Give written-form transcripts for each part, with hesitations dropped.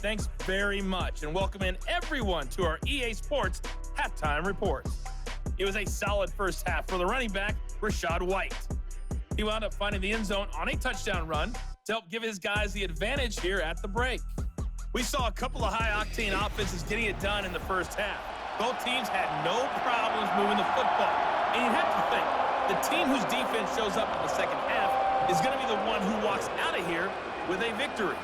Thanks very much, and welcome in everyone to our EA Sports Halftime Report. It was a solid first half for the running back, Rachaad White. He wound up finding the end zone on a touchdown run to help give his guys the advantage here at the break. We saw a couple of high-octane offenses getting it done in the first half. Both teams had no problems moving the football. And you have to think, the team whose defense shows up in the second half is going to be the one who walks out of here with a victory.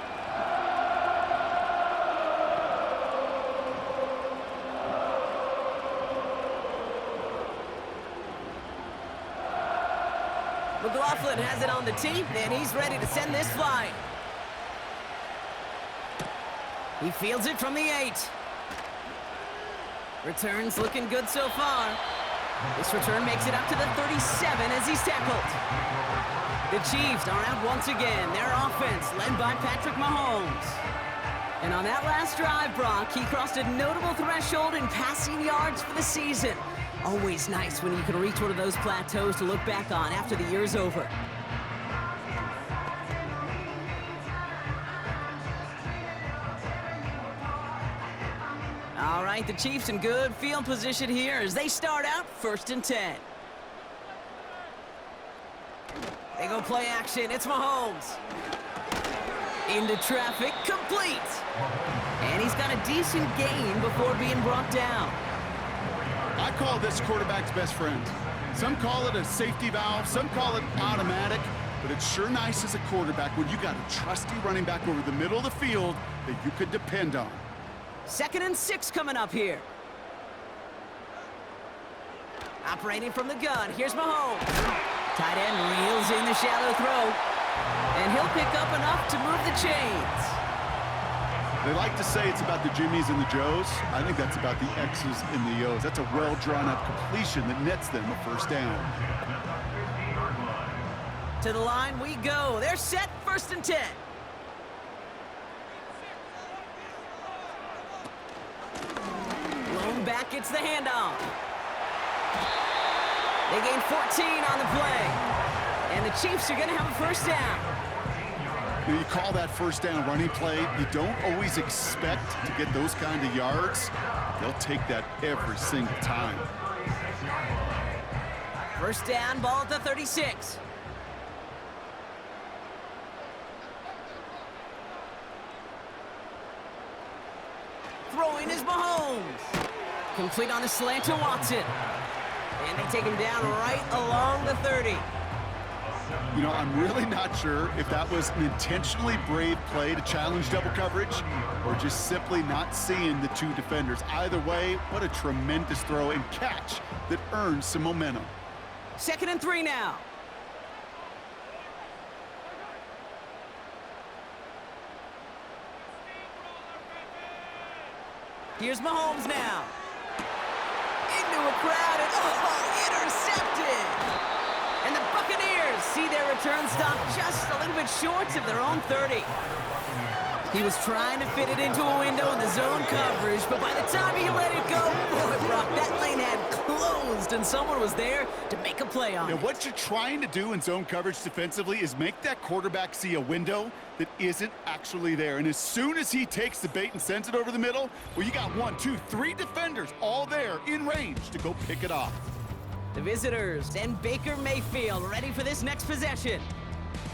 McLaughlin has it on the tee, and he's ready to send this flying. He fields it from the 8. Returns looking good so far. This return makes it up to the 37 as he's tackled. The Chiefs are out once again. Their offense led by Patrick Mahomes. And on that last drive, Brock, he crossed a notable threshold in passing yards for the season. Always nice when you can reach one of those plateaus to look back on after the year's over. All right, the Chiefs in good field position here as they start out 1st and 10. They go play action. It's Mahomes. Into traffic, complete. And he's got a decent gain before being brought down. I call this quarterback's best friend. Some call it a safety valve, some call it automatic, but it's sure nice as a quarterback when you got a trusty running back over the middle of the field that you could depend on. 2nd and 6 coming up here. Operating from the gun, here's Mahomes. Tight end reels in the shallow throw, and he'll pick up enough to move the chains. They like to say it's about the Jimmies and the Joes. I think that's about the X's and the O's. That's a well-drawn-up completion that nets them a first down. To the line we go. They're set, 1st and 10. Blown back, it's the handoff. They gain 14 on the play. And the Chiefs are going to have a first down. When you call that first down running play, you don't always expect to get those kind of yards. They'll take that every single time. First down, ball at the 36. Throwing is Mahomes. Complete on a slant to Watson. And they take him down right along the 30. You know, I'm really not sure if that was an intentionally brave play to challenge double coverage or just simply not seeing the two defenders. Either way, what a tremendous throw and catch that earns some momentum. 2nd and 3 now. Here's Mahomes now. Into a crowd and intercepted. And the Buccaneers see their return stop just a little bit short of their own 30. He was trying to fit it into a window in the zone coverage, but by the time he let it go, boy, Brock, that lane had closed, and someone was there to make a play on it. What you're trying to do in zone coverage defensively is make that quarterback see a window that isn't actually there. And as soon as he takes the bait and sends it over the middle, well, you got 1, 2, 3 defenders all there in range to go pick it off. The visitors and Baker Mayfield ready for this next possession.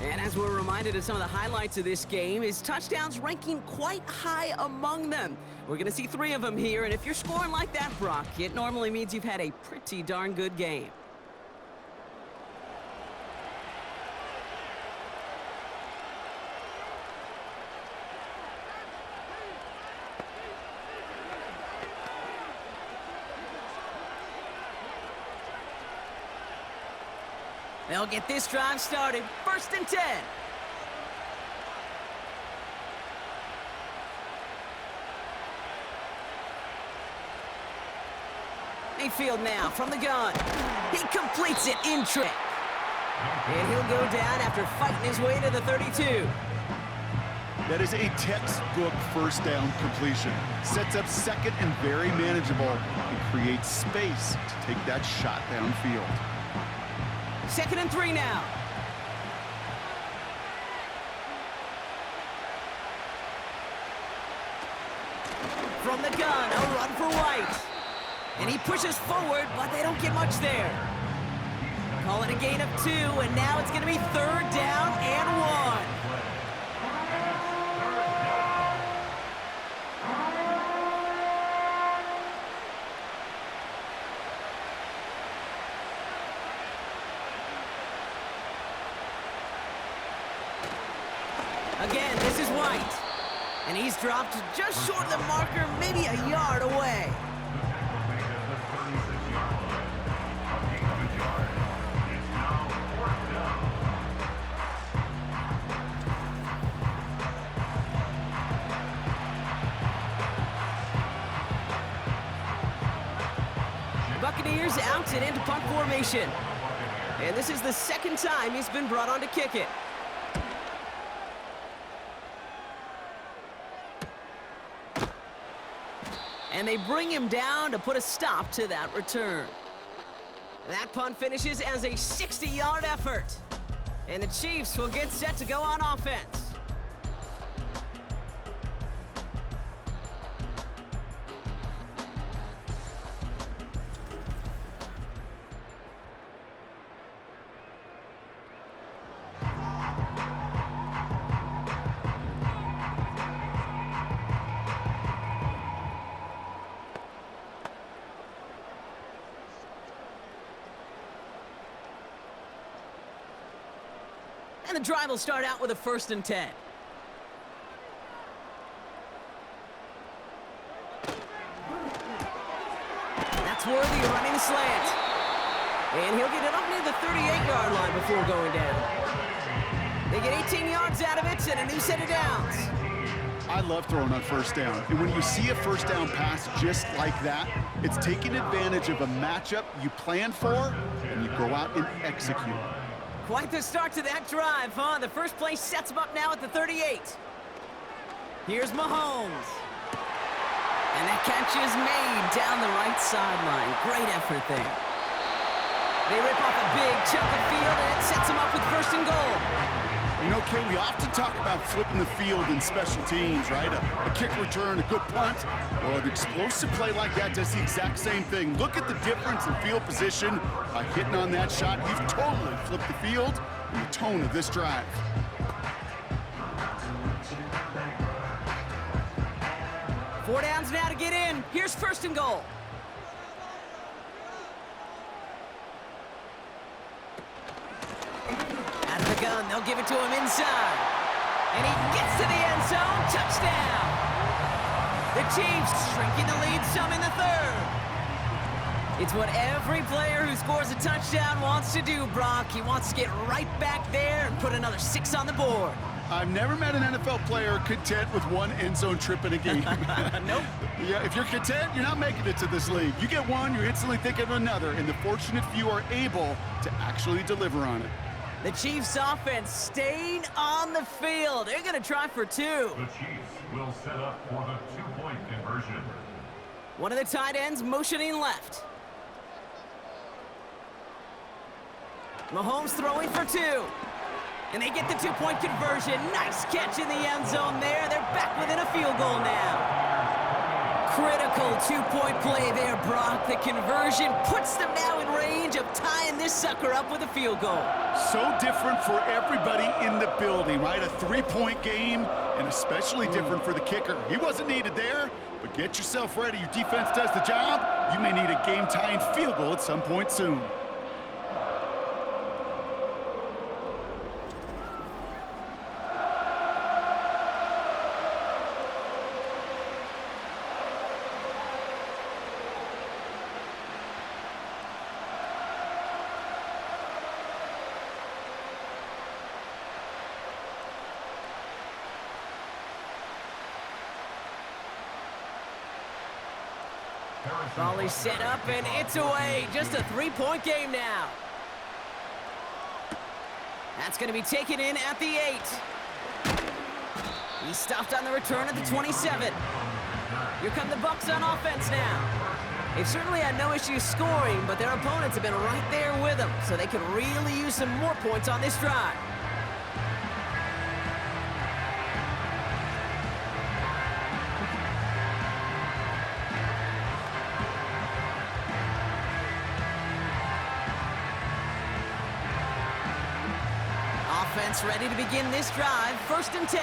And as we're reminded of some of the highlights of this game, his touchdowns ranking quite high among them. We're going to see 3 of them here, and if you're scoring like that, Brock, it normally means you've had a pretty darn good game. They'll get this drive started. 1st and 10. Mayfield now from the gun. He completes it in trick. And he'll go down after fighting his way to the 32. That is a textbook first down completion. Sets up second and very manageable and creates space to take that shot downfield. 2nd and 3 now. From the gun, a run for White. And he pushes forward, but they don't get much there. Call it a gain of 2, and now it's going to be 3rd down and 1. Again, this is White. And he's dropped just short of the marker, maybe a yard away. Buccaneers out and into punt formation. And this is the 2nd time he's been brought on to kick it. And they bring him down to put a stop to that return. That punt finishes as a 60-yard effort. And the Chiefs will get set to go on offense. And the drive will start out with a 1st and 10. That's Worthy running the slant. And he'll get it up near the 38-yard line before going down. They get 18 yards out of it and a new set of downs. I love throwing on 1st down. And when you see a 1st down pass just like that, it's taking advantage of a matchup you plan for, and you go out and execute. Quite the start to that drive, huh? The first play sets him up now at the 38. Here's Mahomes. And that catch is made down the right sideline. Great effort there. They rip off a big chunk of field, and it sets him up with 1st and goal. You know, Kay, we often talk about flipping the field in special teams, right? A kick return, a good punt. Well, an explosive play like that does the exact same thing. Look at the difference in field position by hitting on that shot. You've totally flipped the field and the tone of this drive. Four downs now to get in. Here's 1st and goal. Out of the gun, they'll give it to him inside. And he gets to the end zone. Touchdown. The Chiefs shrinking the lead some in the 3rd. It's what every player who scores a touchdown wants to do, Brock. He wants to get right back there and put another 6 on the board. I've never met an NFL player content with one end zone trip in a game. Nope. Yeah, if you're content, you're not making it to this league. You get one, you're instantly thinking of another, and the fortunate few are able to actually deliver on it. The Chiefs offense staying on the field. They're going to try for 2. The Chiefs will set up for the 2-point conversion. One of the tight ends motioning left. Mahomes throwing for 2. And they get the 2-point conversion. Nice catch in the end zone there. They're back within a field goal now. Critical 2-point play there, Brock. The conversion puts them now in range of tying this sucker up with a field goal. So different for everybody in the building, right? A 3-point game, and especially different for the kicker. He wasn't needed there, but get yourself ready. Your defense does the job. You may need a game-tying field goal at some point soon. Volley set up, and it's away. Just a 3-point game now. That's going to be taken in at the 8. He stopped on the return at the 27. Here come the Bucs on offense now. They've certainly had no issues scoring, but their opponents have been right there with them, so they can really use some more points on this drive. Defense ready to begin this drive. 1st and 10.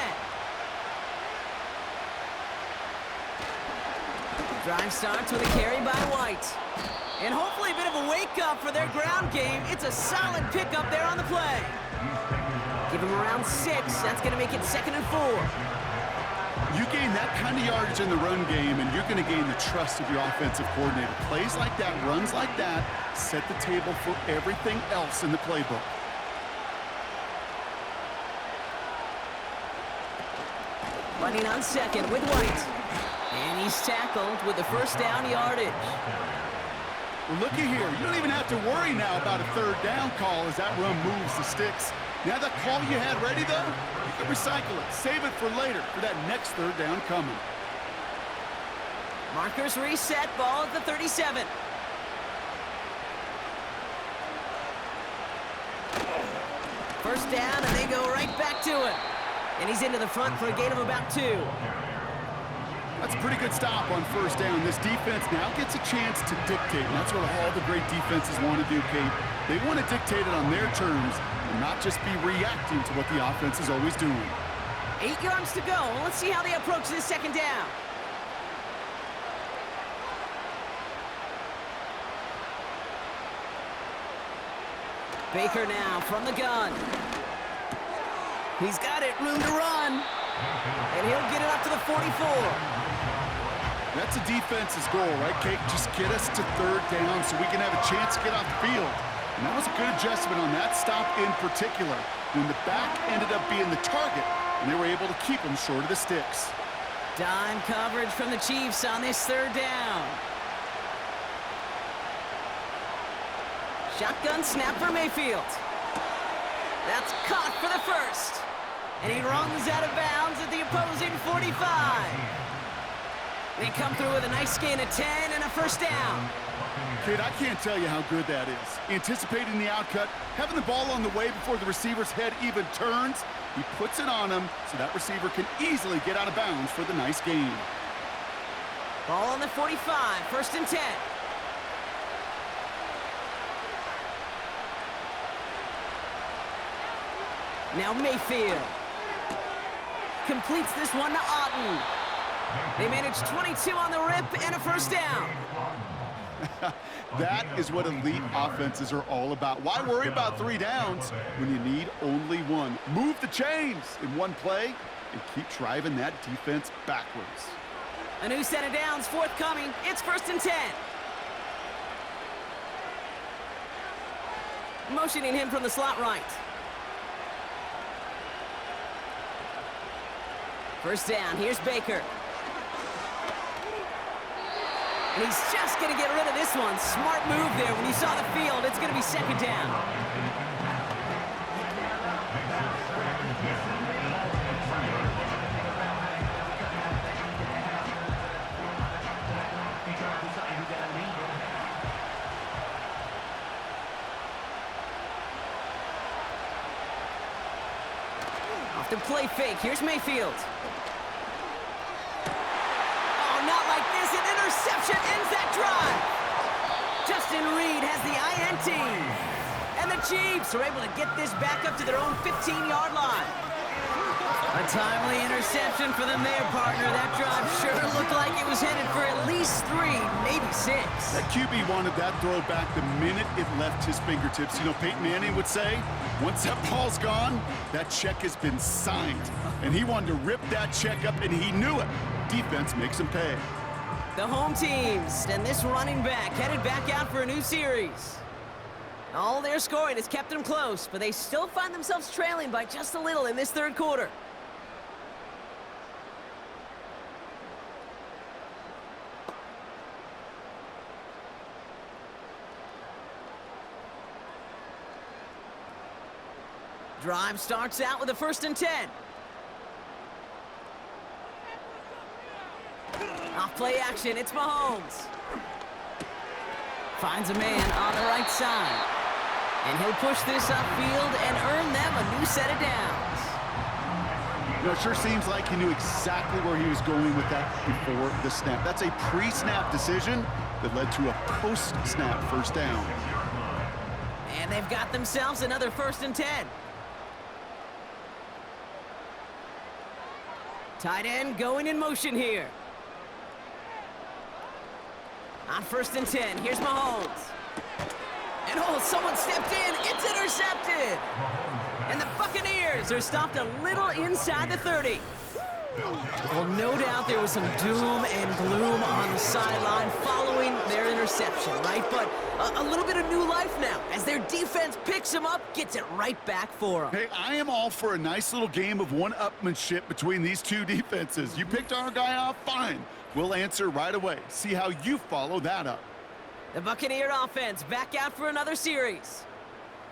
Drive starts with a carry by White. And hopefully a bit of a wake-up for their ground game. It's a solid pickup there on the play. Give him around 6. That's going to make it 2nd and 4. You gain that kind of yardage in the run game, and you're going to gain the trust of your offensive coordinator. Plays like that, runs like that, set the table for everything else in the playbook. Running on 2nd with White. And he's tackled with the 1st down yardage. Well, looky here. You don't even have to worry now about a 3rd down call as that run moves the sticks. Now that call you had ready, though, you can recycle it. Save it for later for that next 3rd down coming. Markers reset. Ball at the 37. First down, and they go right back to it. And he's into the front for a gain of about 2. That's a pretty good stop on 1st down. This defense now gets a chance to dictate, and that's what all the great defenses want to do, Kate. They want to dictate it on their terms and not just be reacting to what the offense is always doing. 8 yards to go. Let's see how they approach this 2nd down. Baker now from the gun. He's got it, room to run. And he'll get it up to the 44. That's a defense's goal, right, Kate? Just get us to 3rd down so we can have a chance to get off the field. And that was a good adjustment on that stop in particular, when the back ended up being the target, and they were able to keep him short of the sticks. Dime coverage from the Chiefs on this 3rd down. Shotgun snap for Mayfield. That's caught for the 1st. And he runs out of bounds at the opposing 45. They come through with a nice gain of 10 and a 1st down. Kate, I can't tell you how good that is. Anticipating the outcut, having the ball on the way before the receiver's head even turns, he puts it on him so that receiver can easily get out of bounds for the nice gain. Ball on the 45, 1st and 10. Now Mayfield completes this one to Otten. They manage 22 on the rip and a 1st down. That is what elite offenses are all about. Why worry about 3 downs when you need only 1? Move the chains in one play and keep driving that defense backwards. A new set of downs forthcoming. It's 1st and 10. Motioning him from the slot right. 1st down, here's Baker. And he's just going to get rid of this one. Smart move there. When you saw the field, it's going to be 2nd down. Off the play fake, here's Mayfield. Not like this, an interception ends that drive. Justin Reed has the INT. And the Chiefs are able to get this back up to their own 15-yard line. A timely interception for them there, partner. That drive sure looked like it was headed for at least 3, maybe 6. That QB wanted that throw back the minute it left his fingertips. You know, Peyton Manning would say, once that ball's gone, that check has been signed. And he wanted to rip that check up, and he knew it. Defense makes him pay. The home teams and this running back headed back out for a new series. All their scoring has kept them close, but they still find themselves trailing by just a little in this 3rd quarter. Drive starts out with a 1st and 10. Off play action, it's Mahomes. Finds a man on the right side. And he'll push this upfield and earn them a new set of downs. You know, it sure seems like he knew exactly where he was going with that before the snap. That's a pre-snap decision that led to a post-snap 1st down. And they've got themselves another 1st and 10. Tight end going in motion here. On 1st and 10, here's Mahomes. And oh, someone stepped in. It's intercepted. And the Buccaneers are stopped a little inside the 30. Well, no doubt there was some doom and gloom on the sideline following their interception, right? But a little bit of new life now as their defense picks them up, gets it right back for them. Hey, I am all for a nice little game of one-upmanship between these two defenses. You picked our guy off, fine. We'll answer right away. See how you follow that up. The Buccaneer offense back out for another series.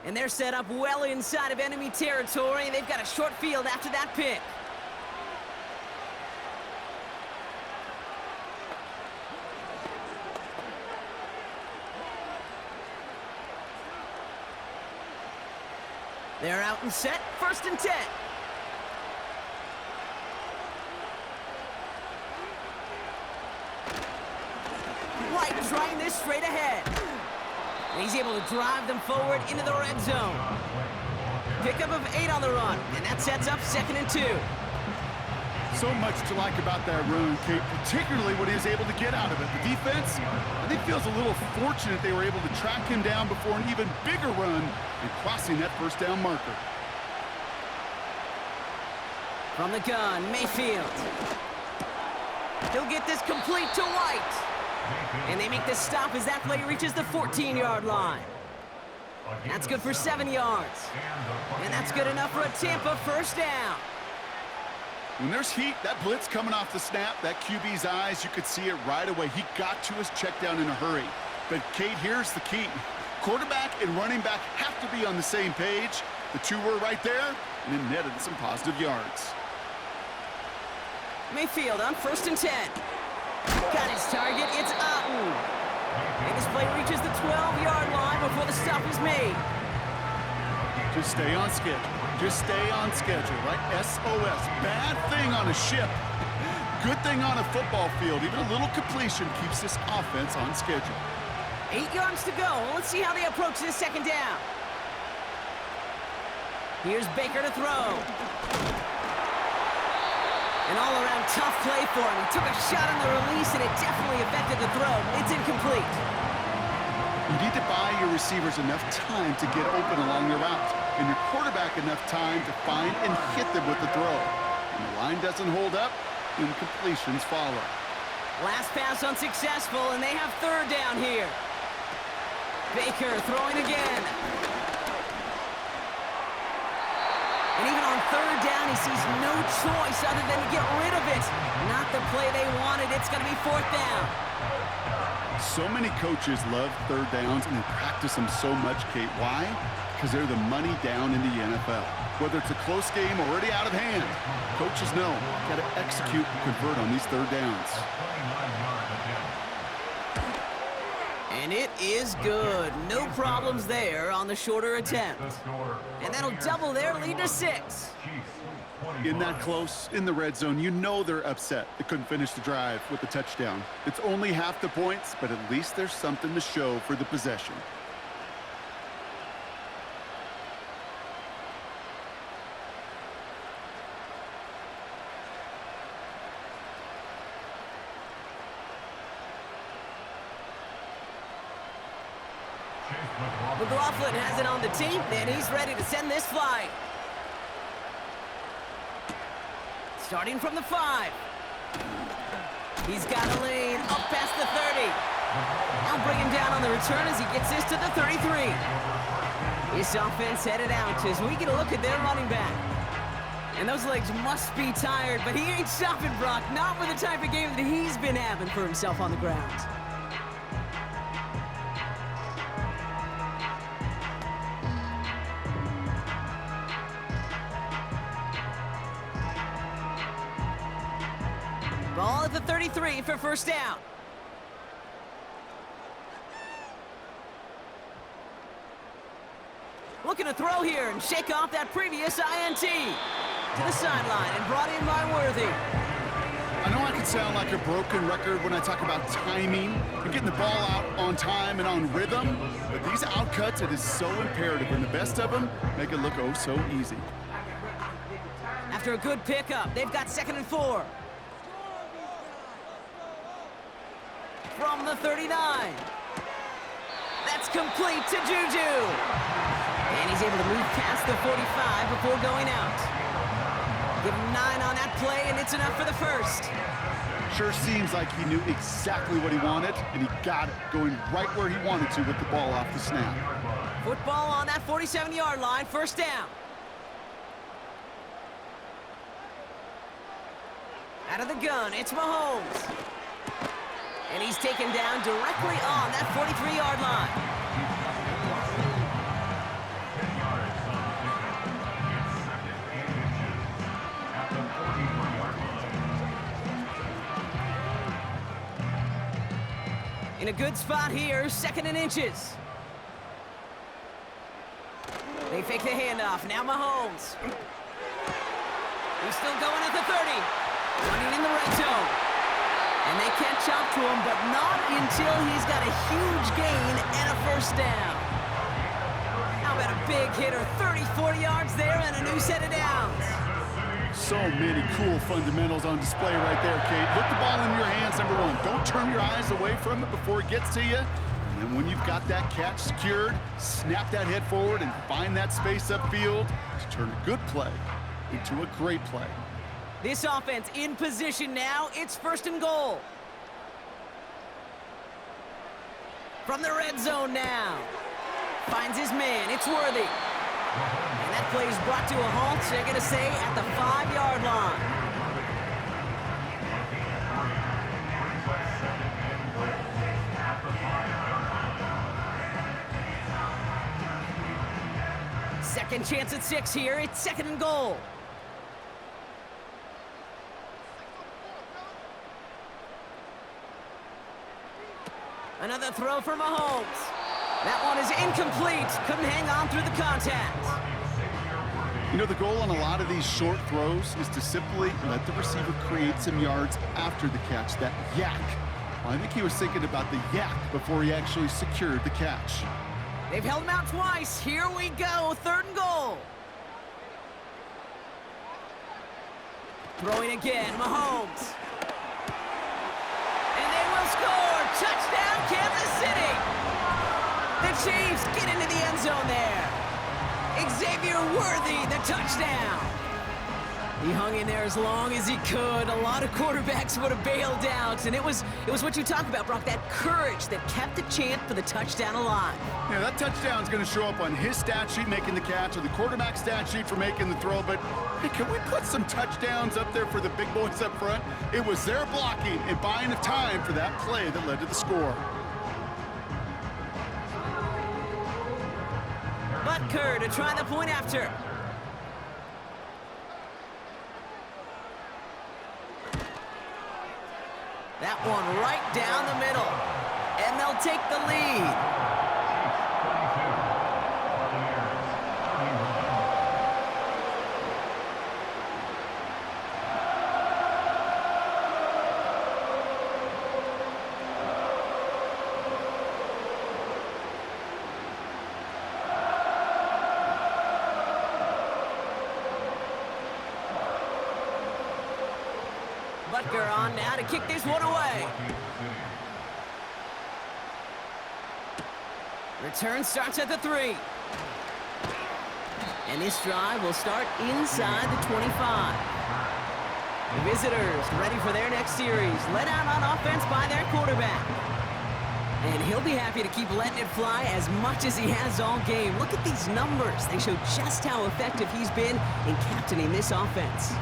And they're set up well inside of enemy territory. They've got a short field after that pick. They're out and set. 1st and 10. White trying this straight ahead. And he's able to drive them forward into the red zone. Pickup of 8 on the run, and that sets up 2nd and 2. So much to like about that run, Kate, particularly what he was able to get out of it. The defense, I think, feels a little fortunate they were able to track him down before an even bigger run and crossing that 1st down marker. From the gun, Mayfield. He'll get this complete to White. And they make this stop as that play reaches the 14-yard line. That's good for 7 yards. And that's good enough for a Tampa 1st down. When there's heat, that blitz coming off the snap, that QB's eyes, you could see it right away. He got to his check down in a hurry. But, Kate, here's the key. Quarterback and running back have to be on the same page. The two were right there, and it netted some positive yards. Mayfield on 1st and 10. Got his target. It's Otten. And this play reaches the 12-yard line before the stop is made. Just stay on schedule. Just stay on schedule, right? SOS. Bad thing on a ship. Good thing on a football field. Even a little completion keeps this offense on schedule. 8 yards to go. Let's see how they approach this 2nd down. Here's Baker to throw. An all-around tough play for him. He took a shot on the release, and it definitely affected the throw. It's incomplete. You need to buy your receivers enough time to get open along their route, and your quarterback enough time to find and hit them with the throw. When the line doesn't hold up, incompletions follow. Last pass unsuccessful, and they have 3rd down here. Baker throwing again. And even on 3rd down, he sees no choice other than to get rid of it. Not the play they wanted. It's going to be 4th down. So many coaches love 3rd downs, and they practice them so much, Kate. Why? Because they're the money down in the NFL. Whether it's a close game or already out of hand, coaches know got to execute and convert on these 3rd downs. And it is good. No problems there on the shorter attempt. And that'll double their lead to 6. In that close, in the red zone, you know they're upset they couldn't finish the drive with the touchdown. It's only half the points, but at least there's something to show for the possession. McLaughlin has it on the team, and he's ready to send this flight. Starting from the 5. He's got a lane up past the 30. I'll bring him down on the return as he gets this to the 33. This offense headed out as we get a look at their running back. And those legs must be tired, but he ain't stopping, Brock. Not with the type of game that he's been having for himself on the ground. Ball at the 33 for 1st down. Looking to throw here and shake off that previous INT. To the sideline and brought in by Worthy. I know I can sound like a broken record when I talk about timing and getting the ball out on time and on rhythm, but these outcuts, it is so imperative, and the best of them make it look oh so easy. After After a good pickup, they've got 2nd and 4. From the 39. That's complete to Juju. And he's able to move past the 45 before going out. Give him 9 on that play, and it's enough for the first. Sure seems like he knew exactly what he wanted, and he got it, going right where he wanted to with the ball off the snap. Football on that 47-yard line, first down. Out of the gun, it's Mahomes. And he's taken down directly on that 43-yard line. In a good spot here, 2nd and inches. They fake the handoff, now Mahomes. He's still going at the 30. Running in the red zone. And they catch up to him, but not until he's got a huge gain and a first down. How about a big hitter, 30, 40 yards there and a new set of downs. So many cool fundamentals on display right there, Kate. Put the ball in your hands, number one. Don't turn your eyes away from it before it gets to you. And then when you've got that catch secured, snap that head forward and find that space upfield to turn a good play into a great play. This offense in position now. It's 1st and goal. From the red zone now. Finds his man. It's Worthy. And that play is brought to a halt, they're going to say, at the 5-yard line. Second chance at 6 here. It's 2nd and goal. Another throw for Mahomes. That one is incomplete. Couldn't hang on through the contact. You know, the goal on a lot of these short throws is to simply let the receiver create some yards after the catch, that yak. Well, I think he was thinking about the yak before he actually secured the catch. They've held him out twice. Here we go, 3rd and goal. Throwing again, Mahomes. And they will score. Touchdown, Kansas City. The Chiefs get into the end zone there. Xavier Worthy, the touchdown. He hung in there as long as he could. A lot of quarterbacks would have bailed out, and it was what you talk about, Brock, that courage that kept the chance for the touchdown alive. Yeah, that touchdown's going to show up on his stat sheet making the catch or the quarterback stat sheet for making the throw, but hey, can we put some touchdowns up there for the big boys up front? It was their blocking and buying of time for that play that led to the score. Butker to try the point after. That one right down the middle. And they'll take the lead. Butker on now to kick this one away. Return starts at the 3. And this drive will start inside the 25. The visitors ready for their next series. Let out on offense by their quarterback. And he'll be happy to keep letting it fly as much as he has all game. Look at these numbers. They show just how effective he's been in captaining this offense.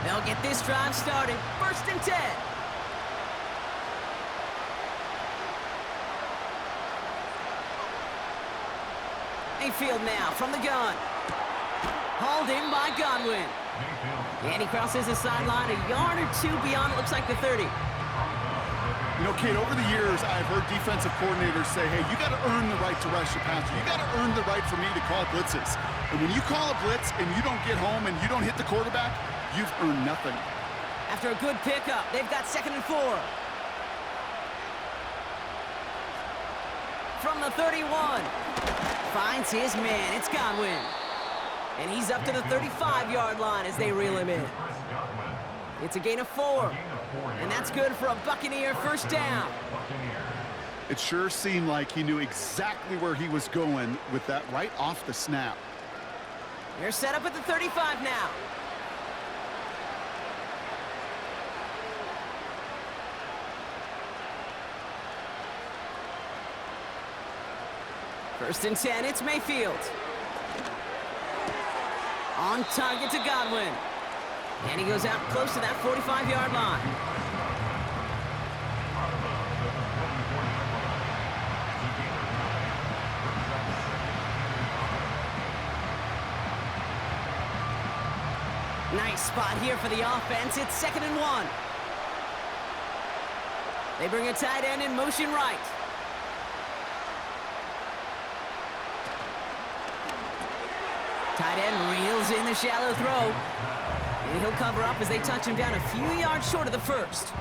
They'll get this drive started. 1st and 10. Mayfield now from the gun. Hauled in by Godwin. And he crosses the sideline a yard or two beyond, it looks like the 30. You know, Kate, over the years, I've heard defensive coordinators say, hey, you got to earn the right to rush the passer. You got to earn the right for me to call blitzes. And when you call a blitz and you don't get home and you don't hit the quarterback, you've earned nothing. After a good pickup, they've got 2nd and 4. from the 31. Finds his man. It's Godwin. And he's up to the 35-yard line as they reel him in. It's a gain of 4. And that's good for a Buccaneer first down. It sure seemed like he knew exactly where he was going with that right off the snap. They're set up at the 35 now. First and 10, it's Mayfield. On target to Godwin. And he goes out close to that 45-yard line. Nice spot here for the offense. It's 2nd and 1. They bring a tight end in motion right. Tight end reels in the shallow throw. And he'll cover up as they touch him down a few yards short of the first.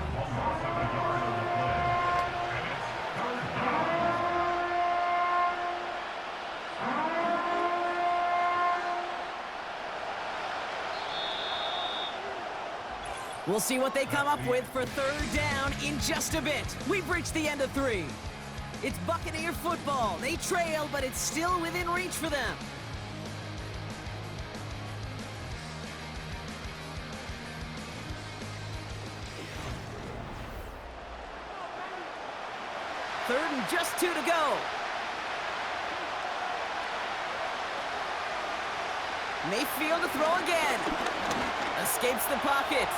We'll see what they come up with for 3rd down in just a bit. We've reached the end of 3. It's Buccaneer football. They trail, but it's still within reach for them. Third and just 2 to go. Mayfield to throw again. Escapes the pocket.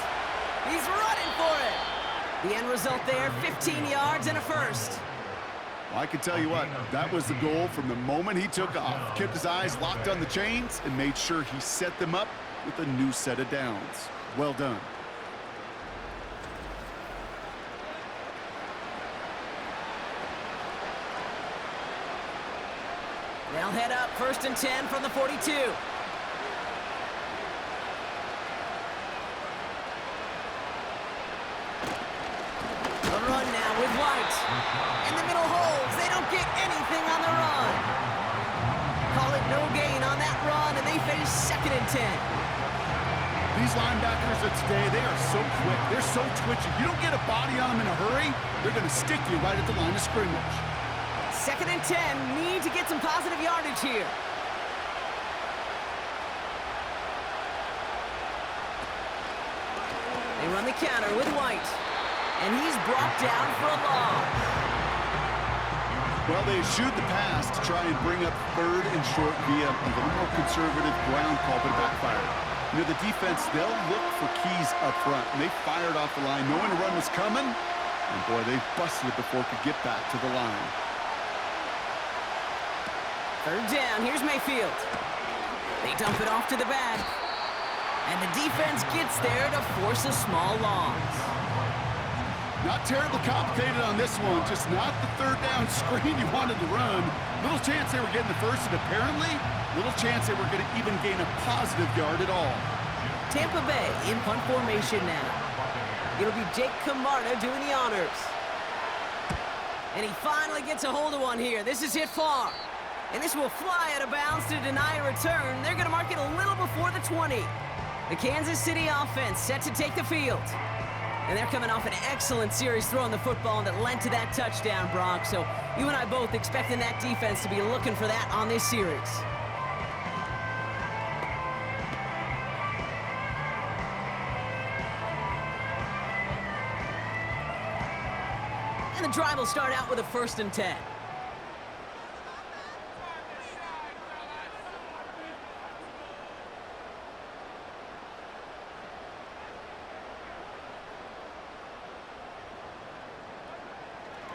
He's running for it. The end result there, 15 yards and a first. Well, I can tell you what, that was the goal from the moment he took off. Kept his eyes locked on the chains and made sure he set them up with a new set of downs. Well done. They'll head up 1st and 10 from the 42. A run now with White. In the middle holes. They don't get anything on the run. Call it no gain on that run, and they face 2nd and 10. These linebackers of today, they are so quick. They're so twitchy. You don't get a body on them in a hurry, they're going to stick you right at the line of scrimmage. 2nd and 10, need to get some positive yardage here. They run the counter with White. And he's brought down for a loss. Well, they eschewed the pass to try and bring up 3rd and short via a little more conservative ground call, but it backfired. You know, the defense, they'll look for keys up front. And they fired off the line knowing a run was coming. And boy, they busted it before it could get back to the line. 3rd down, here's Mayfield. They dump it off to the back. And the defense gets there to force a small loss. Not terribly complicated on this one, just not the 3rd down screen you wanted to run. Little chance they were getting the first, and apparently, little chance they were going to even gain a positive yard at all. Tampa Bay in punt formation now. It'll be Jake Camarda doing the honors. And he finally gets a hold of one here. This is hit far. And this will fly out of bounds to deny a return. They're going to mark it a little before the 20. The Kansas City offense set to take the field. And they're coming off an excellent series throwing the football that led to that touchdown, Brock. So you and I both expecting that defense to be looking for that on this series. And the drive will start out with a 1st and 10.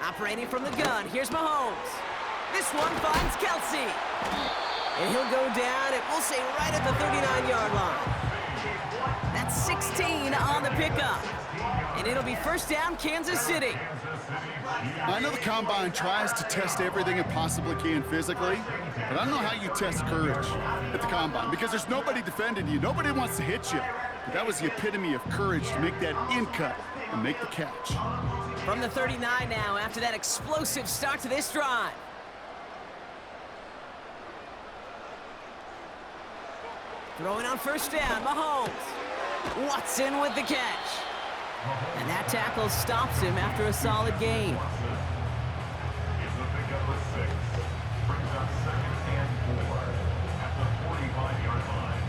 Operating from the gun, here's Mahomes. This one finds Kelsey. And he'll go down, and we'll say right at the 39-yard line. That's 16 on the pickup. And it'll be 1st down, Kansas City. I know the Combine tries to test everything it possibly can physically, but I don't know how you test courage at the Combine because there's nobody defending you. Nobody wants to hit you. But that was the epitome of courage to make that in cut and make the catch. From the 39 now, after that explosive start to this drive. Throwing on first down, Mahomes. Watson with the catch. And that tackle stops him after a solid gain. It's a pickup of 6. Brings up 2nd and 4 at the 45-yard line.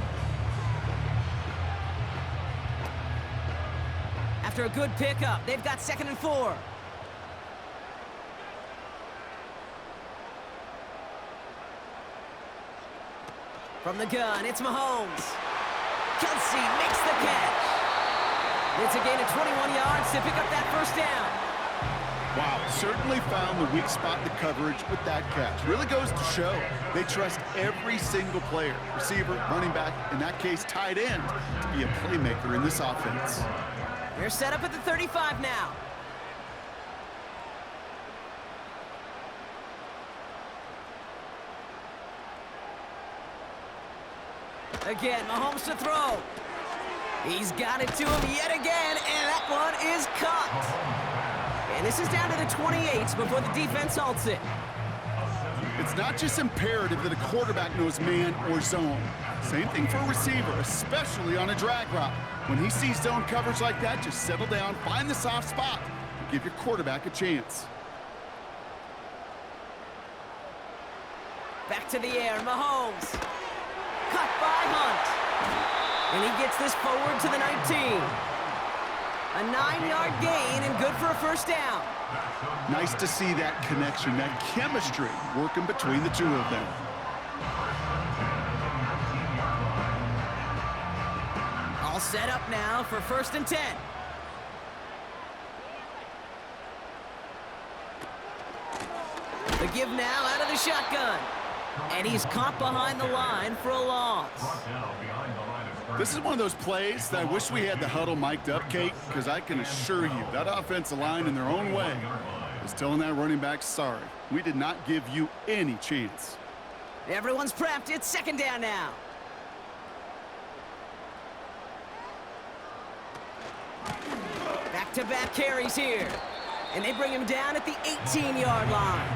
After a good pickup, they've got 2nd and 4. From the gun, it's Mahomes. Kelsey makes the catch. It's a gain of 21 yards to pick up that first down. Wow, certainly found the weak spot in the coverage with that catch. Really goes to show they trust every single player, receiver, running back, in that case, tight end, to be a playmaker in this offense. They're set up at the 35 now. Again, Mahomes to throw. He's got it to him yet again, and that one is caught. And this is down to the 28 before the defense halts it. It's not just imperative that a quarterback knows man or zone. Same thing for a receiver, especially on a drag route. When he sees zone coverage like that, just settle down, find the soft spot, and give your quarterback a chance. Back to the air, Mahomes. Cut by Hunt. And he gets this forward to the 19. A 9-yard gain and good for a first down. Nice to see that connection, that chemistry working between the two of them. All set up now for 1st and 10. The give now out of the shotgun. And he's caught behind the line for a loss. This is one of those plays that I wish we had the huddle mic'd up, Kate, because I can assure you that offensive line in their own way is telling that running back, sorry, we did not give you any chance. Everyone's prepped. It's 2nd down now. Back-to-back carries here. And they bring him down at the 18-yard line.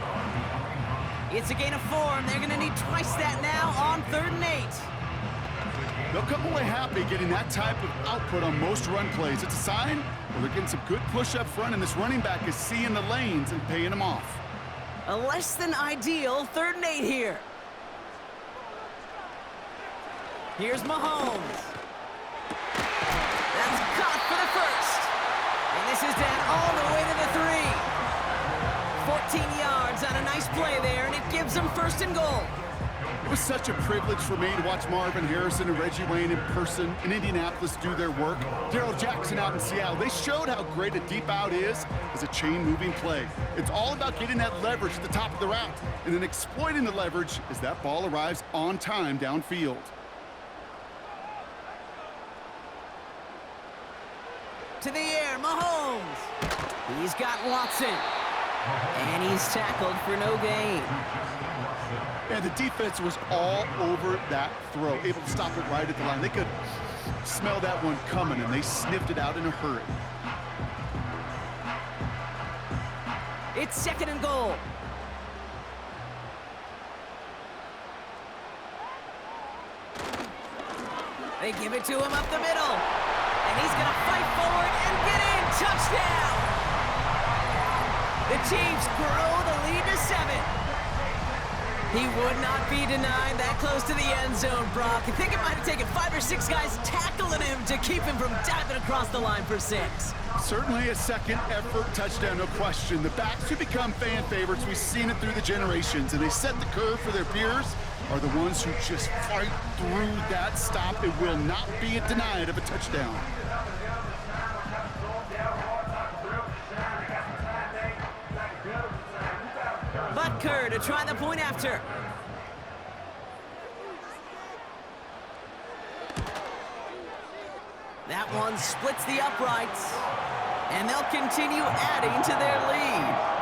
It's a gain of 4, and they're going to need twice that now on 3rd and 8. They'll come away happy getting that type of output on most run plays. It's a sign where they're getting some good push up front, and this running back is seeing the lanes and paying them off. A less than ideal 3rd and 8 here. Here's Mahomes. That's caught for the first. And this is down all the way to the 3. 14 yards on a nice play there, and it gives them 1st and goal. It was such a privilege for me to watch Marvin Harrison and Reggie Wayne in person in Indianapolis do their work. Darrell Jackson out in Seattle, they showed how great a deep out is as a chain-moving play. It's all about getting that leverage at the top of the route and then exploiting the leverage as that ball arrives on time downfield. To the air, Mahomes. He's got Watson. And he's tackled for no gain. And the defense was all over that throw, able to stop it right at the line. They could smell that one coming, and they sniffed it out in a hurry. It's 2nd and goal. They give it to him up the middle. And he's going to fight forward and get in. Touchdown! The Chiefs grow the lead to 7. He would not be denied that close to the end zone, Brock. I think it might have taken 5 or 6 guys tackling him to keep him from diving across the line for 6. Certainly a second effort touchdown, no question. The backs who become fan favorites, we've seen it through the generations, and they set the curve for their peers, are the ones who just fight through that stop. It will not be denied of a touchdown. Butker to try the point after. That one splits the uprights, and they'll continue adding to their lead.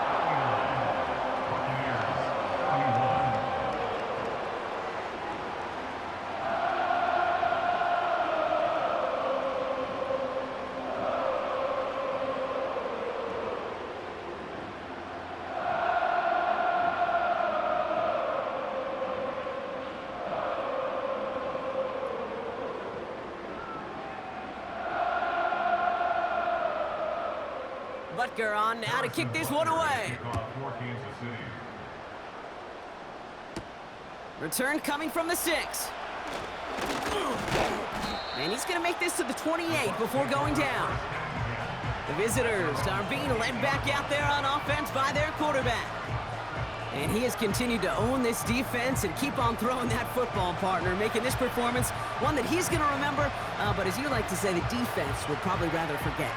Butker on now to kick this one away. Return coming from the 6. And he's going to make this to the 28 before going down. The visitors are being led back out there on offense by their quarterback. And he has continued to own this defense and keep on throwing that football, partner, making this performance one that he's going to remember, but as you like to say, the defense would probably rather forget.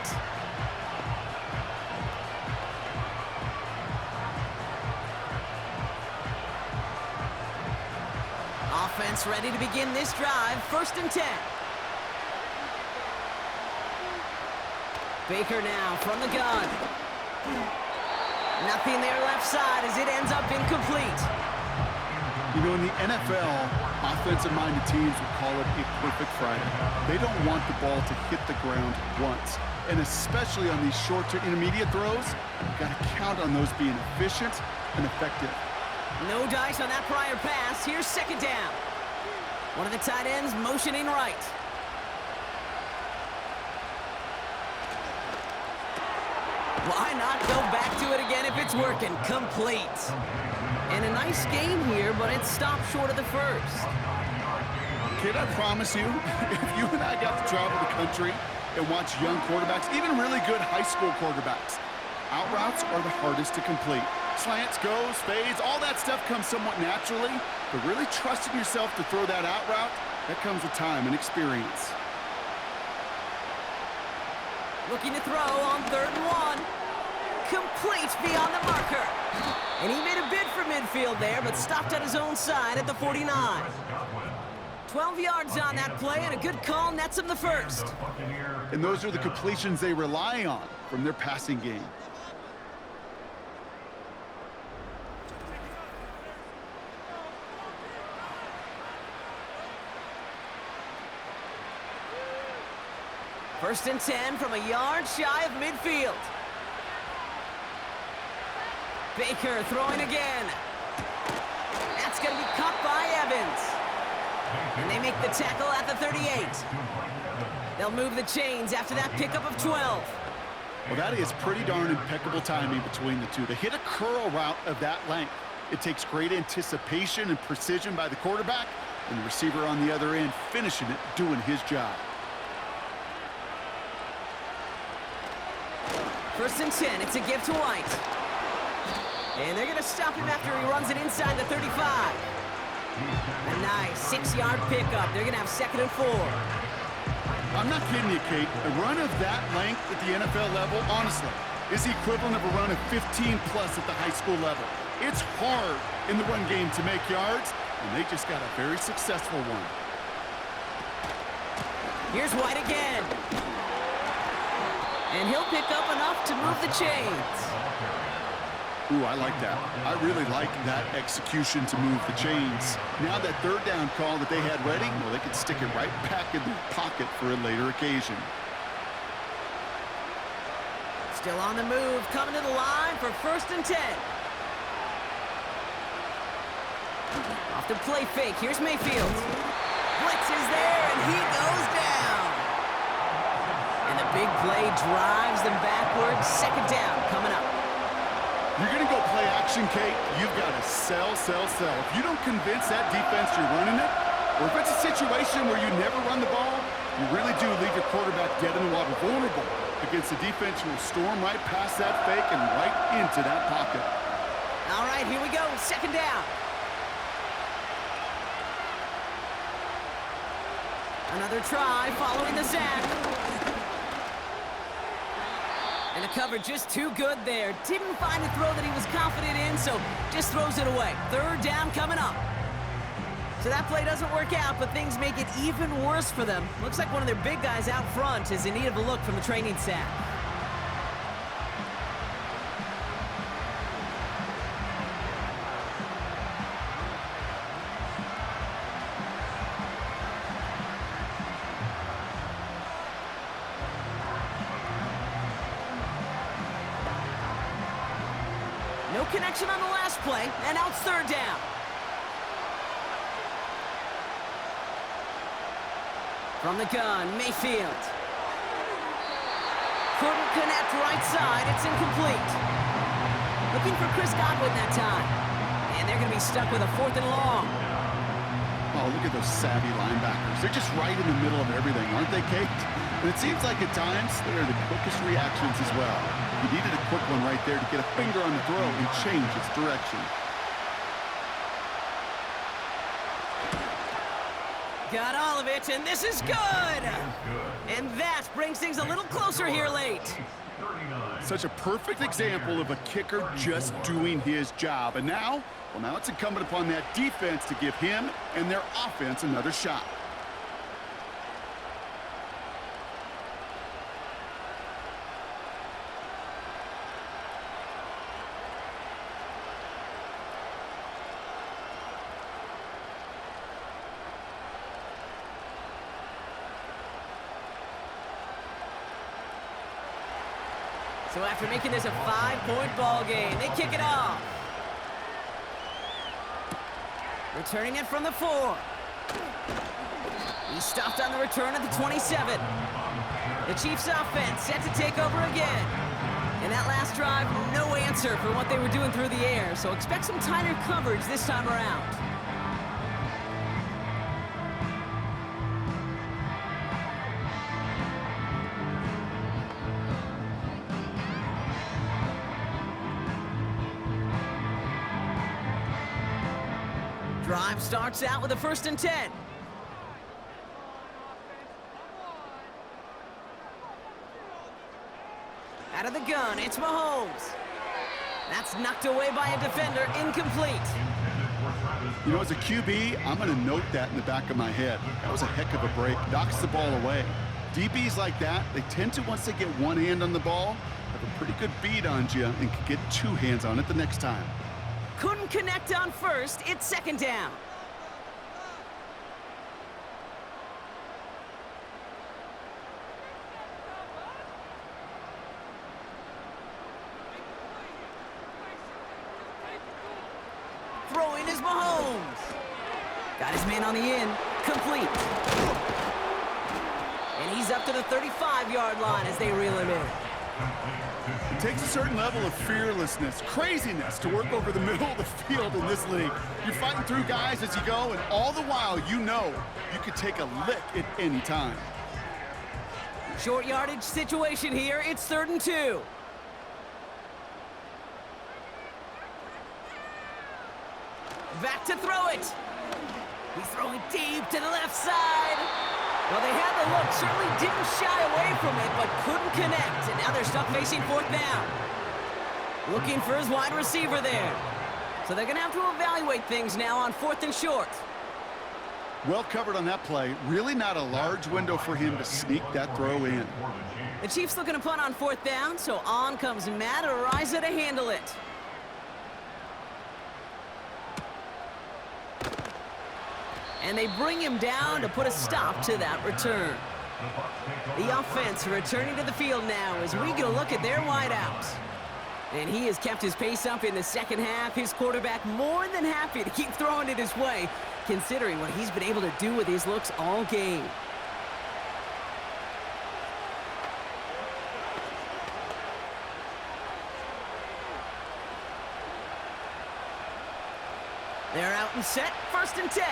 Offense ready to begin this drive, 1st and 10. Baker now from the gun. Nothing there left side as it ends up incomplete. You know, in the NFL, offensive-minded teams would call it a perfect Friday. They don't want the ball to hit the ground once. And especially on these short to intermediate throws, you've got to count on those being efficient and effective. No dice on that prior pass. Here's 2nd down. One of the tight ends motioning right. Why not go back to it again if it's working? Complete. And a nice game here, but it stopped short of the 1st. Kid, I promise you, if you and I got to travel the country and watch young quarterbacks, even really good high school quarterbacks, out routes are the hardest to complete. Slants, goes, fades, all that stuff comes somewhat naturally, but really trusting yourself to throw that out route, that comes with time and experience. Looking to throw on 3rd and 1. Complete beyond the marker. And he made a bid for midfield there, but stopped at his own side at the 49. 12 yards on that play, and a good call nets him the 1st. And those are the completions they rely on from their passing game. First and 10 from a yard shy of midfield. Baker throwing again. That's going to be caught by Evans. And they make the tackle at the 38. They'll move the chains after that pickup of 12. Well, that is pretty darn impeccable timing between the two. They hit a curl route of that length. It takes great anticipation and precision by the quarterback, and the receiver on the other end finishing it, doing his job. First and 10, it's a give to White. And they're going to stop him after he runs it inside the 35. A nice 6-yard pickup. They're going to have 2nd and 4. I'm not kidding you, Kate. A run of that length at the NFL level, honestly, is the equivalent of a run of 15-plus at the high school level. It's hard in the run game to make yards, and they just got a very successful one. Here's White again. And he'll pick up enough to move the chains. Ooh, I like that. I really like that execution to move the chains. Now that 3rd down call that they had ready, well, they could stick it right back in their pocket for a later occasion. Still on the move, coming to the line for 1st and 10. Off the play fake, here's Mayfield. Blitz is there, and he goes down. And the big play drives them backwards. 2nd down coming up. You're going to go play action, Kate. You've got to sell. If you don't convince that defense you're running it, or if it's a situation where you never run the ball, you really do leave your quarterback dead in the water, vulnerable against a defense who will storm right past that fake and right into that pocket. All right, here we go. 2nd down. Another try following the sack. And the cover just too good there. Didn't find a throw that he was confident in, so just throws it away. 3rd down coming up. So that play doesn't work out, but things make it even worse for them. Looks like one of their big guys out front is in need of a look from the training staff. No connection on the last play, and now it's 3rd down. From the gun, Mayfield. couldn't connect right side. It's incomplete. Looking for Chris Godwin that time. And they're going to be stuck with a 4th and long. Oh, look at those savvy linebackers. They're just right in the middle of everything, aren't they, Kate? And it seems like at times they are the quickest reactions as well. You needed a quick one right there to get a finger on the throw and change its direction. Got all of it, and this is good! And that brings things a little closer here late. Such a perfect example of a kicker just doing his job. And now, well, now it's incumbent upon that defense to give him and their offense another shot. So after making this a 5-point ball game, they kick it off. Returning it from the 4. He stopped on the return at the 27. The Chiefs offense set to take over again. In that last drive, no answer for what they were doing through the air, so expect some tighter coverage this time around. Drive starts out with a 1st and 10. Out of the gun, it's Mahomes. That's knocked away by a defender, incomplete. You know, as a QB, I'm going to note that in the back of my head. That was a heck of a break. Knocks the ball away. DBs like that, they tend to, once they get one hand on the ball, have a pretty good beat on you and can get 2 hands on it the next time. Couldn't connect on 1st. It's 2nd down. Throwing is Mahomes. Got his man on the in. Complete. And he's up to the 35-yard line as they reel him in. It takes a certain level of fearlessness, craziness to work over the middle of the field in this league. You're fighting through guys as you go, and all the while you know you could take a lick at any time. Short yardage situation here. It's 3rd and 2. Back to throw it. He's throwing deep to the left side. Well, they had the look, certainly didn't shy away from it, but couldn't connect. And now they're stuck facing 4th down. Looking for his wide receiver there. So they're going to have to evaluate things now on 4th and short. Well covered on that play. Really not a large window for him to sneak that throw in. The Chiefs looking to punt on 4th down, so on comes Matt Araiza to handle it. And they bring him down to put a stop to that return. The offense returning to the field now as we get a look at their wideouts. And he has kept his pace up in the second half. His quarterback more than happy to keep throwing it his way, considering what he's been able to do with his looks all game. They're out and set, 1st and 10.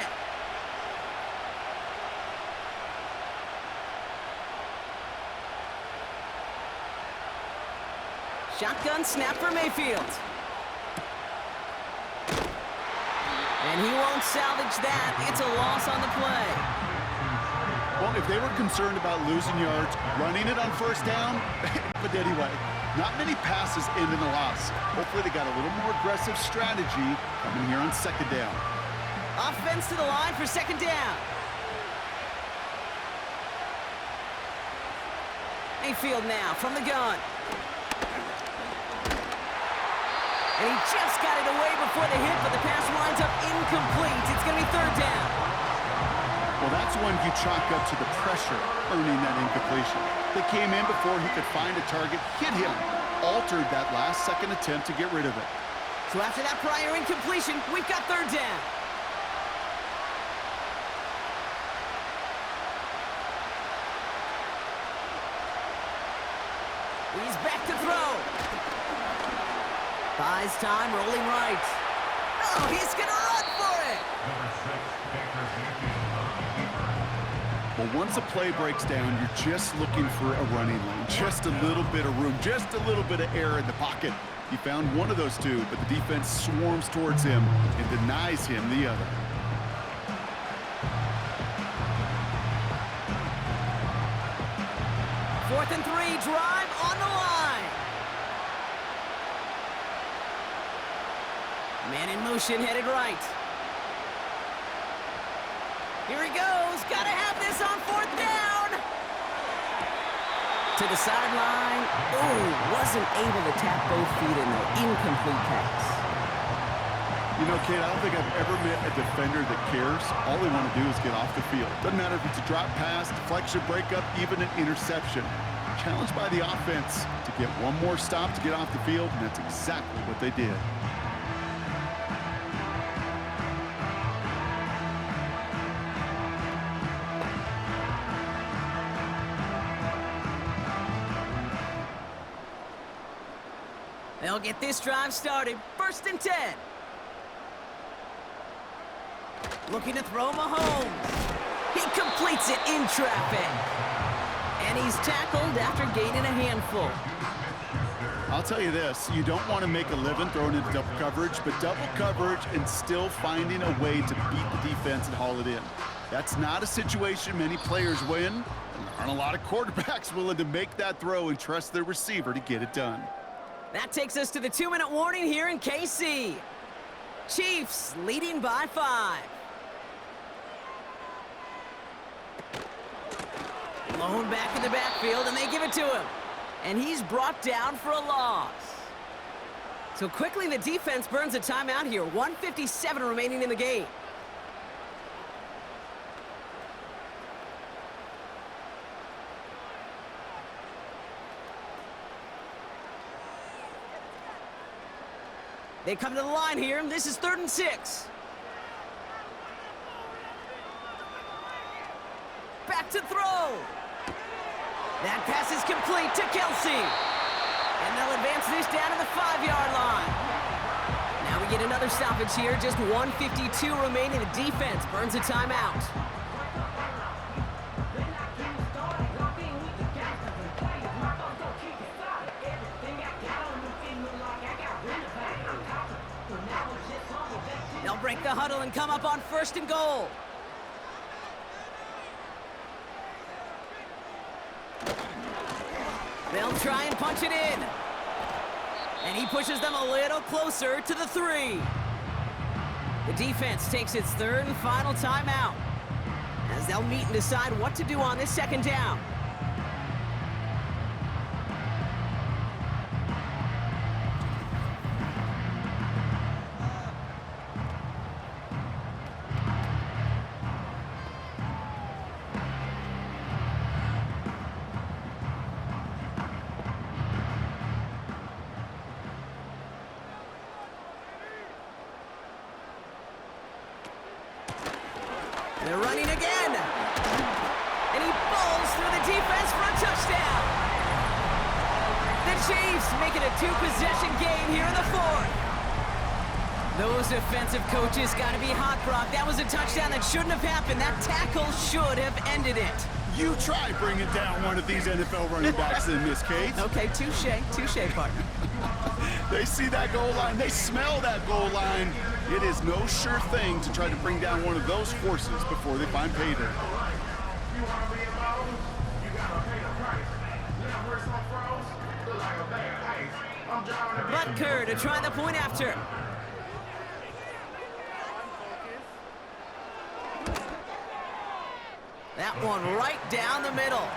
Shotgun snap for Mayfield. And he won't salvage that. It's a loss on the play. Well, if they were concerned about losing yards, running it on 1st down, but anyway, not many passes end in a loss. Hopefully they got a little more aggressive strategy coming here on 2nd down. Offense to the line for 2nd down. Mayfield now from the gun. And he just got it away before the hit, but the pass winds up incomplete. It's going to be 3rd down. Well, that's one you chalk up to the pressure earning that incompletion. They came in before he could find a target, hit him, altered that last-second attempt to get rid of it. So after that prior incompletion, we've got 3rd down. He's back to throw. Buys time, rolling right. Oh, he's going to run for it. Number 6, Baker's keeper. Well, once a play breaks down, you're just looking for a running lane. Just a little bit of room, just a little bit of air in the pocket. He found one of those two, but the defense swarms towards him and denies him the other. Fourth and 3, drive on the line. Man in motion, headed right. Here he goes. Gotta have this on fourth down. To the sideline. Oh, wasn't able to tap both feet in the incomplete pass. You know, Kate, I don't think I've ever met a defender that cares. All they want to do is get off the field. Doesn't matter if it's a drop pass, deflection, breakup, even an interception. Challenged by the offense to get one more stop to get off the field, and that's exactly what they did. They'll get this drive started. First and 10. Looking to throw Mahomes. He completes it in traffic. And he's tackled after gaining a handful. I'll tell you this, you don't want to make a living throwing into double coverage, but double coverage and still finding a way to beat the defense and haul it in. That's not a situation many players win, and there aren't a lot of quarterbacks willing to make that throw and trust their receiver to get it done. That takes us to the 2-minute warning here in KC. Chiefs leading by 5. Lone back in the backfield, and they give it to him. And he's brought down for a loss. So quickly the defense burns a timeout here. 1:57 remaining in the game. They come to the line here. This is 3rd and 6. Back to throw. That pass is complete to Kelsey. And they'll advance this down to the 5-yard line. Now we get another stoppage here. Just 1:52 remaining. The defense burns a timeout. They'll break the huddle and come up on 1st and goal. They'll try and punch it in. And he pushes them a little closer to the 3. The defense takes its 3rd and final timeout as they'll meet and decide what to do on this 2nd down. They're running again. And he falls through the defense for a touchdown. The Chiefs make it a 2-possession game here in the 4th. Those defensive coaches got to be hot, Brock. That was a touchdown that shouldn't have happened. That tackle should have ended it. You try bringing down one of these NFL running backs in this case. Okay, touche, partner. They see that goal line. They smell that goal line. It is no sure thing to try to bring down one of those horses before they find pay dirt. Butker to try the point after. That one right down the middle.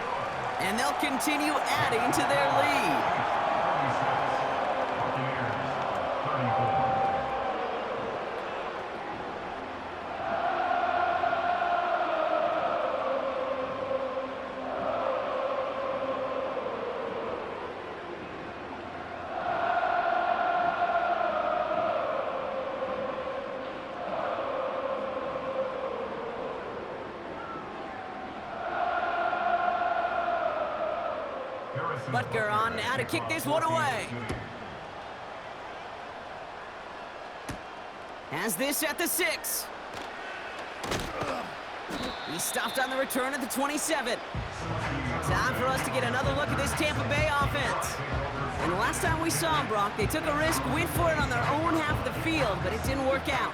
And they'll continue adding to their lead. Butker on now to kick this one away. Has this at the 6. He stopped on the return at the 27. Time for us to get another look at this Tampa Bay offense. And the last time we saw them, Brock, they took a risk, went for it on their own half of the field, but it didn't work out.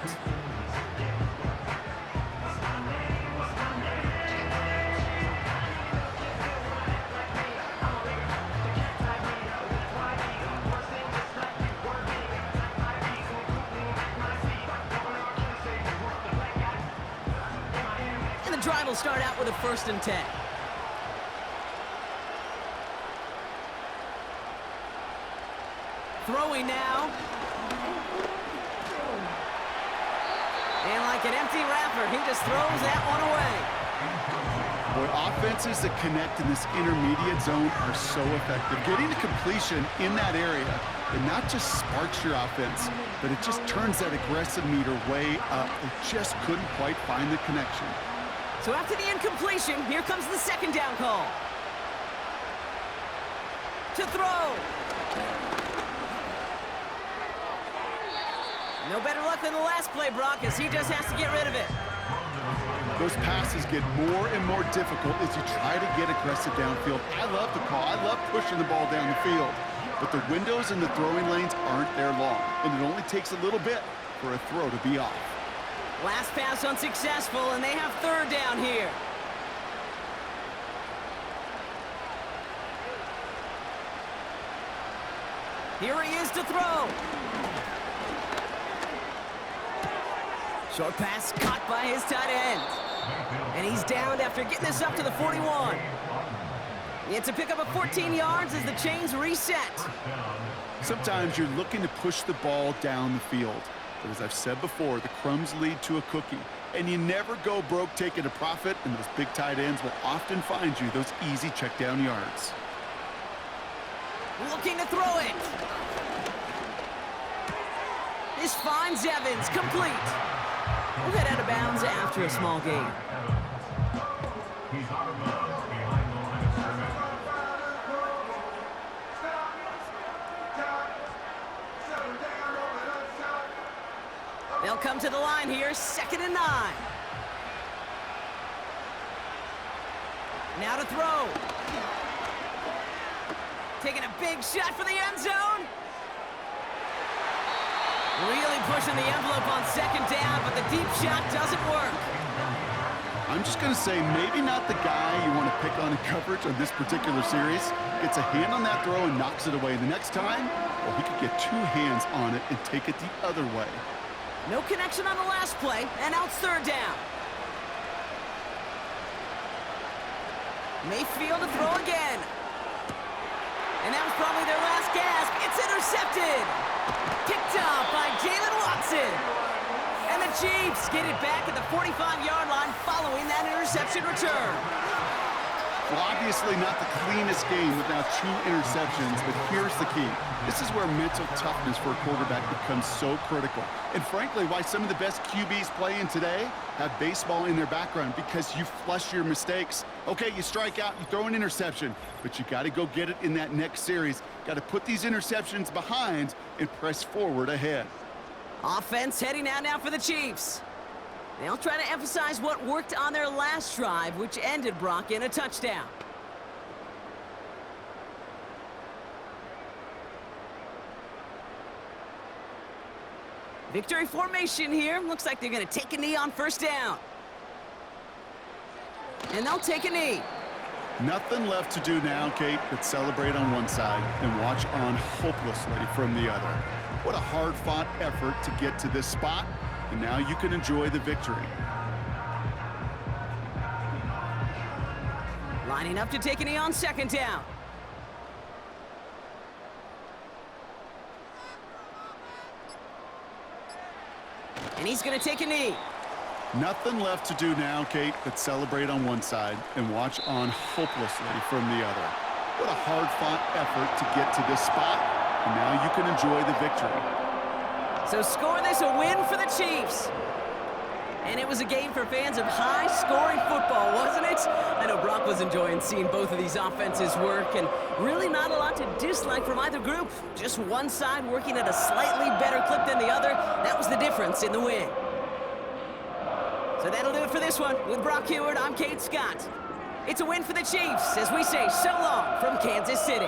And the drive will start out with a 1st and 10. Throwing now. And like an empty wrapper, he just throws that one away. Boy, offenses that connect in this intermediate zone are so effective. Getting a completion in that area, it not just sparks your offense, but it just turns that aggressive meter way up. It just couldn't quite find the connection. So after the incompletion, here comes the 2nd down call. To throw. No better luck than the last play, Brock, as he just has to get rid of it. Those passes get more and more difficult as you try to get aggressive downfield. I love the call. I love pushing the ball down the field. But the windows in the throwing lanes aren't there long, and it only takes a little bit for a throw to be off. Last pass unsuccessful, and they have 3rd down here. Here he is to throw. Short pass caught by his tight end. And he's downed after getting this up to the 41. He had to pick up a 14 yards as the chains reset. Sometimes you're looking to push the ball down the field. But as I've said before, the crumbs lead to a cookie. And you never go broke taking a profit, and those big tight ends will often find you those easy check down yards. Looking to throw it. This finds Evans, complete. We'll head out of bounds after a small gain. He's out of bounds behind the line of scrimmage. They'll come to the line here, 2nd and 9. Now to throw. Taking a big shot for the end zone. Really pushing the envelope on 2nd down, but the deep shot doesn't work. I'm just going to say maybe not the guy you want to pick on in coverage on this particular series. Gets a hand on that throw and knocks it away. The next time, well, he could get 2 hands on it and take it the other way. No connection on the last play, and now it's 3rd down. Mayfield to throw again. And that was probably their last gasp. It's intercepted. Picked off by Jalen Watson. And the Chiefs get it back at the 45-yard line following that interception return. Well, obviously not the cleanest game with now 2 interceptions, but here's the key. This is where mental toughness for a quarterback becomes so critical. And frankly, why some of the best QBs playing today have baseball in their background, because you flush your mistakes. Okay, you strike out, you throw an interception, but you got to go get it in that next series. Got to put these interceptions behind and press forward ahead. Offense heading out now for the Chiefs. They'll try to emphasize what worked on their last drive, which ended, Brock, in a touchdown. Victory formation here. Looks like they're going to take a knee on 1st down. And they'll take a knee. Nothing left to do now, Kate, but celebrate on one side and watch on hopelessly from the other. What a hard-fought effort to get to this spot, and now you can enjoy the victory. Lining up to take a knee on 2nd down. And he's going to take a knee. Nothing left to do now, Kate, but celebrate on one side and watch on hopelessly from the other. What a hard-fought effort to get to this spot, and now you can enjoy the victory. So score this a win for the Chiefs. And it was a game for fans of high-scoring football, wasn't it? I know Brock was enjoying seeing both of these offenses work, and really not a lot to dislike from either group. Just one side working at a slightly better clip than the other. That was the difference in the win. So that'll do it for this one. With Brock Heward, I'm Kate Scott. It's a win for the Chiefs as we say so long from Kansas City.